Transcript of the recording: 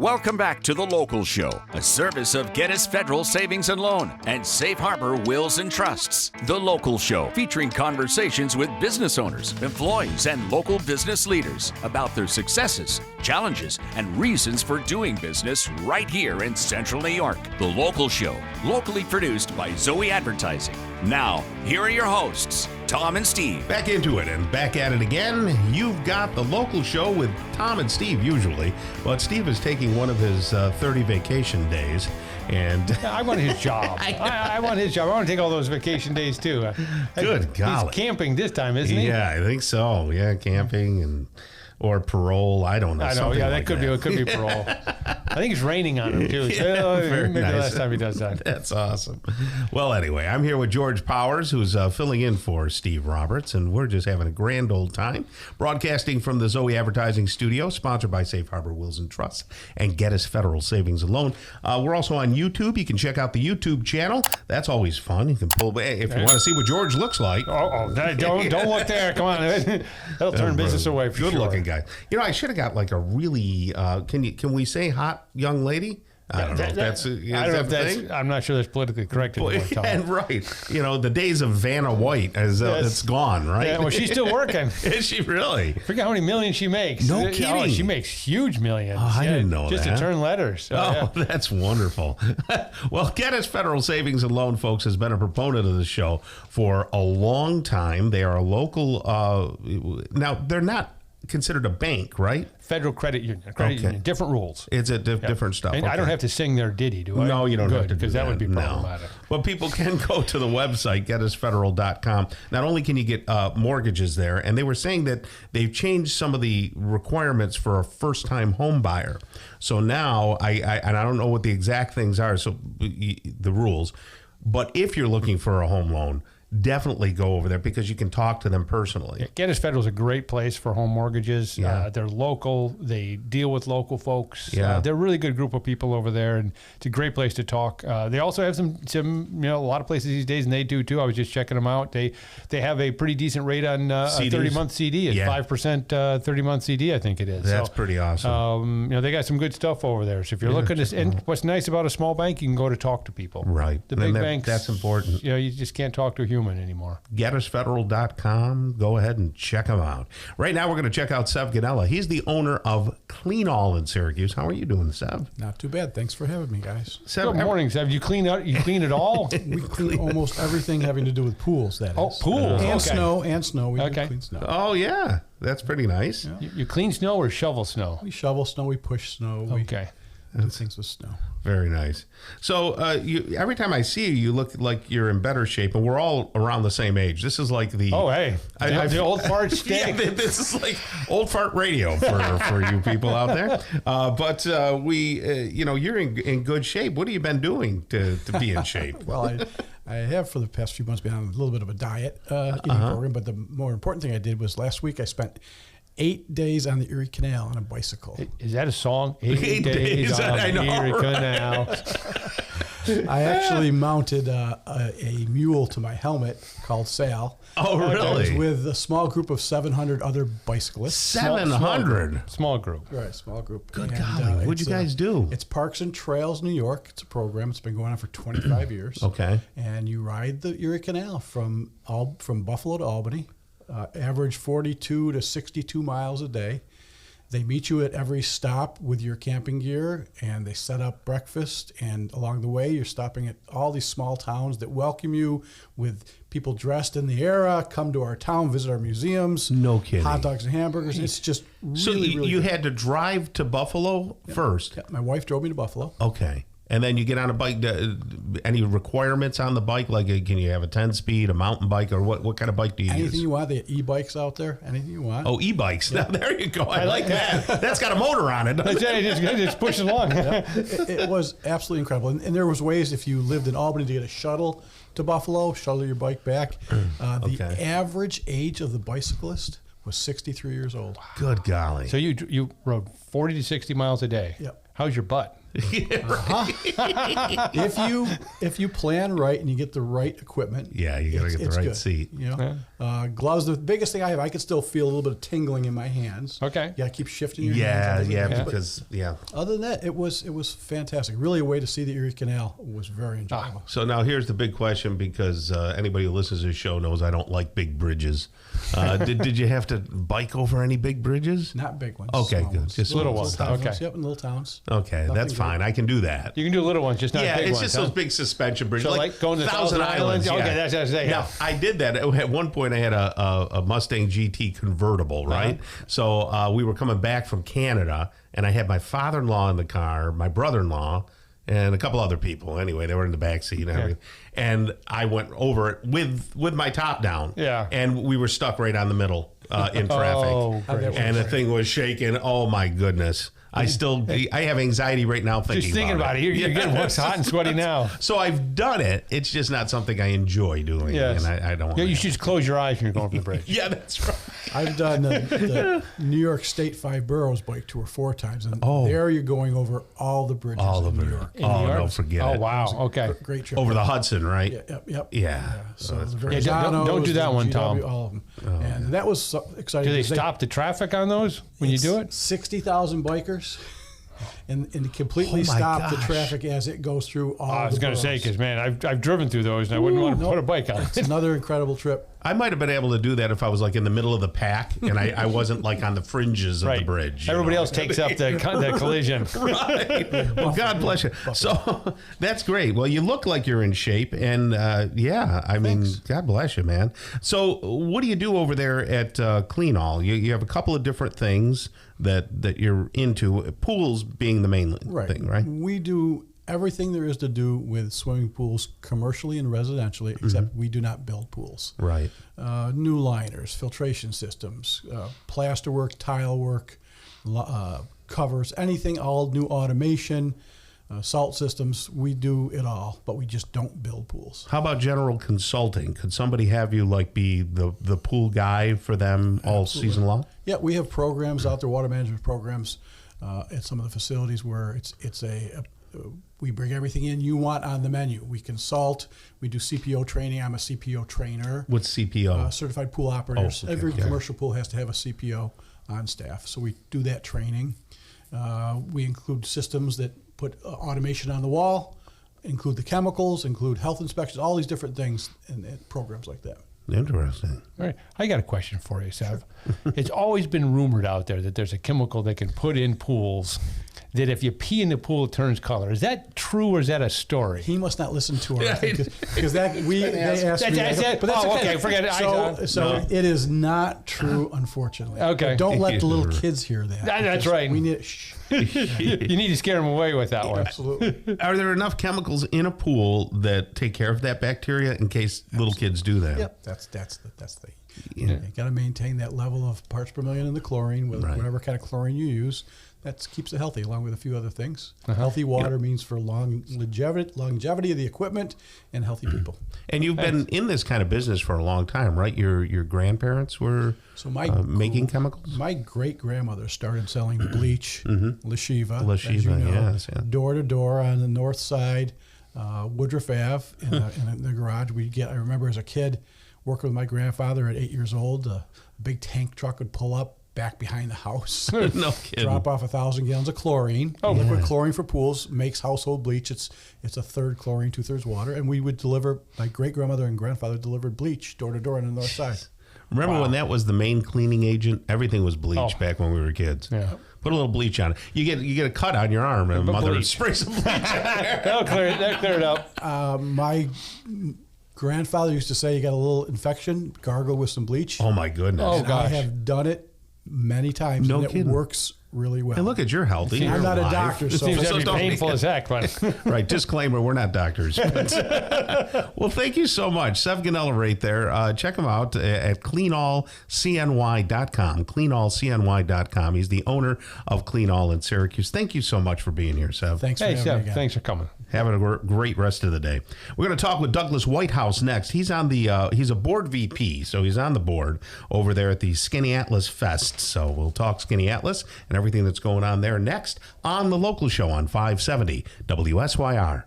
Welcome back to The Local Show, a service of Gettys Federal Savings and Loan and Safe Harbor Wills and Trusts. The Local Show, featuring conversations with business owners, employees, and local business leaders about their successes, challenges, and reasons for doing business right here in Central New York. The Local Show, locally produced by Zoey Advertising. Now, here are your hosts, Tom and Steve. Back into it and back at it again. You've got The Local Show with Tom and Steve usually, but Steve is taking one of his 30 vacation days. And I want his job. I want his job. I want to take all those vacation days too. Good golly. He's camping this time, isn't he? Yeah, I think so. Yeah, camping or parole. I don't know. I know. Yeah, that could be. It could be parole. I think it's raining on him too. Yeah, maybe nice. The last time he does that. That's awesome. Well, anyway, I'm here with George Powers, who's filling in for Steve Roberts, and we're just having a grand old time broadcasting from the Zoey Advertising Studio, sponsored by Safe Harbor Wills and Trusts and Gettys Federal Savings and Loan. We're also on YouTube. You can check out the YouTube channel. That's always fun. You can pull if you want to see what George looks like. Don't look there. Come on, that'll turn business away. For Good sure. looking guy. You know, I should have got like a really. Can we say hot young lady? I don't know if that's. I'm not sure that's politically correct anymore, Tom. And right, you know, the days of Vanna White it's gone, right? Yeah, well, she's still working. Is she really? Forget how many millions she makes. No kidding. Oh, she makes huge millions. Oh, I didn't know just that. Just to turn letters. That's wonderful. Well, Gettys Federal Savings and Loan, folks, has been a proponent of the show for a long time. They are a local. Now they're not considered a bank, right? Federal credit union, different rules. It's a different stuff. And I don't have to sing their ditty, do I? No, you don't have to do that. Because that would be problematic. No. Well, people can go to the website, gettysfederal.com. Not only can you get mortgages there, and they were saying that they've changed some of the requirements for a first-time home buyer. So now, and I don't know what the exact things are, so the rules, but if you're looking for a home loan, definitely go over there because you can talk to them personally. Yeah, Gettys Federal is a great place for home mortgages. Yeah. They're local. They deal with local folks. Yeah. They're a really good group of people over there, and it's a great place to talk. They also have some a lot of places these days, and they do too. I was just checking them out. They have a pretty decent rate on a 30-month CD. It's 5% 30-month CD, I think it is. That's pretty awesome. They got some good stuff over there. So if you're looking to, and what's nice about a small bank, you can go to talk to people. Right. The big banks, that's important. You just can't talk to a human anymore. GettysFederal.com. Go ahead and check them out. Right now, we're going to check out Sev Gonella. He's the owner of Clean All in Syracuse. How are you doing, Sev? Not too bad. Thanks for having me, guys. Good morning, Sev. You clean it all? We clean almost everything having to do with pools, that is. Oh, pools. And snow. We Okay. clean snow. Oh, yeah. That's pretty nice. Yeah. You clean snow or shovel snow? We shovel snow. We push snow. Okay. We do things with snow. Very nice. So every time I see you, you look like you're in better shape, and we're all around the same age. This is like the... Oh, hey. The old fart stick. Yeah, this is like old fart radio for you people out there. But you're in good shape. What have you been doing to be in shape? Well, I have for the past few months been on a little bit of a diet eating program, but the more important thing I did was last week I spent 8 days on the Erie Canal on a bicycle. Is that a song? 8 days on the Erie Canal. I actually mounted a mule to my helmet called Sal. Oh, really? I was with a small group of 700 other bicyclists. 700? Small group. Right, small group. Good golly. What'd you guys do? It's Parks and Trails New York. It's a program. It's been going on for 25 years. Okay. And you ride the Erie Canal from Buffalo to Albany. Average 42 to 62 miles a day. They meet you at every stop with your camping gear, and they set up breakfast. And along the way, you're stopping at all these small towns that welcome you with people dressed in the era, come to our town, visit our museums. No kidding. Hot dogs and hamburgers. It's just really, so you good. had to drive to Buffalo first? Yeah, my wife drove me to Buffalo. Okay. And then you get on a bike. Any requirements on the bike? Like, can you have a 10-speed, a mountain bike, or what kind of bike do you use? Anything you want. They have e-bikes out there. Anything you want. Oh, e-bikes. Yeah. Now, there you go. I like that. That's got a motor on it. Just push it along. It was absolutely incredible. And there was ways, if you lived in Albany, to get a shuttle to Buffalo, shuttle your bike back. The average age of the bicyclist was 63 years old. Good golly. So you rode 40 to 60 miles a day. Yep. How's your butt? If you plan right and you get the right equipment, you got to get the right good. seat. Gloves. The biggest thing I have, I can still feel a little bit of tingling in my hands. Okay. You got to keep shifting your hands. Because other than that, it was fantastic. Really, a way to see the Erie Canal was very enjoyable. So now here's the big question, because anybody who listens to this show knows I don't like big bridges. Did you have to bike over any big bridges? Not big ones. Okay, good. Ones. Just little ones. Okay. Yep, in little towns. Okay, that's fine. I can do that. You can do little ones, just not big ones. Yeah, it's just those big suspension bridges. So like going to Thousand Islands? Yeah. Okay, that's what I was saying. Now, I did that. At one point, I had a Mustang GT convertible, right? So we were coming back from Canada, and I had my father-in-law in the car, my brother-in-law, and a couple other people. Anyway, they were in the back seat and everything. And I went over it with my top down. Yeah. And we were stuck right on the middle in traffic. Oh, and the thing was shaking. Oh, my goodness. I have anxiety right now thinking about it. You're getting hot and sweaty now. So I've done it. It's just not something I enjoy doing. Yes. And I don't want you should just close your eyes when you're going for the bridge. Yeah, that's right. I've done the New York State 5 Boroughs bike tour 4 times, and there you're going over all the bridges in New York. No, forget it. Oh, wow. Okay. Great trip. Over the Hudson, right? Yep. Yeah. So that's the don't do that one, GW, Tom. all of them. And that was so exciting. Do they stop the traffic on those when you do it? 60,000 bikers. And completely stop the traffic as it goes through all. I was going to say, because man, I've driven through those and I wouldn't want to put a bike on it. It's another incredible trip. I might have been able to do that if I was like in the middle of the pack and I wasn't like on the fringes of the bridge. Everybody else takes up the collision. Right. Well, God bless you. So that's great. Well, you look like you're in shape, and I mean, God bless you, man. So what do you do over there at Clean All? You have a couple of different things that you're into, pools being the main thing, right? We do everything there is to do with swimming pools commercially and residentially, except we do not build pools. Right. New liners, filtration systems, plaster work, tile work, covers, anything, all new automation, salt systems. We do it all, but we just don't build pools. How about general consulting? Could somebody have you like be the pool guy for them all season long? Yeah, we have programs out there, water management programs at some of the facilities where we bring everything in you want on the menu. We consult. We do CPO training. I'm a CPO trainer. What's CPO? Certified pool operators. Okay. Every commercial pool has to have a CPO on staff. So we do that training. We include systems that put automation on the wall, include the chemicals, include health inspections, all these different things and programs like that. Interesting. All right. I got a question for you, Sev. It's always been rumored out there that there's a chemical they can put in pools that if you pee in the pool, it turns color. Is that true or is that a story? He must not listen to her because they asked me. But that's okay. Forget it. So it is not true, unfortunately. Okay. But don't let the little kids hear that. That's right. We need you need to scare them away with that one. Absolutely. Are there enough chemicals in a pool that take care of that bacteria in case little kids do that? Yep. That's the you got to maintain that level of parts per million in the chlorine, whatever kind of chlorine you use. That keeps it healthy, along with a few other things. Healthy water means for longevity of the equipment and healthy people. And you've been in this kind of business for a long time, right? Your grandparents were making chemicals? My great-grandmother started selling bleach, Lashiva, as you know, yes, door to door on the north side, Woodruff Ave, in the garage. I remember as a kid working with my grandfather at 8 years old, a big tank truck would pull up back behind the house. No kidding. Drop off 1,000 gallons of chlorine. Liquid chlorine for pools makes household bleach. It's a third chlorine, 2/3 water. And we would deliver, my great-grandmother and grandfather delivered bleach door to door on the north side. Remember when that was the main cleaning agent? Everything was bleach back when we were kids. Yeah. Put a little bleach on it. You get a cut on your arm, and mother would spray some bleach on there. That'll clear it up. My grandfather used to say, you got a little infection, gargle with some bleach. Oh, my goodness. Oh, And gosh. I have done it many times, No and kidding. It works really well. And look at you're healthy. I'm You're not a alive. doctor, It so seems to be don't painful make as heck, but Right. Disclaimer, we're not doctors. Well, thank you so much. Sev Gonella right there. Check him out at cleanallcny.com. Cleanallcny.com. He's the owner of Clean All in Syracuse. Thank you so much for being here, Sev. thanks for hey, having me Sev, again. thanks for coming. Having a great rest of the day. We're going to talk with Douglas Whitehouse next. He's on he's a board VP, so he's on the board over there at the Skinny Atlas Fest. So we'll talk Skinny Atlas and everything that's going on there next on The Local Show on 570 WSYR.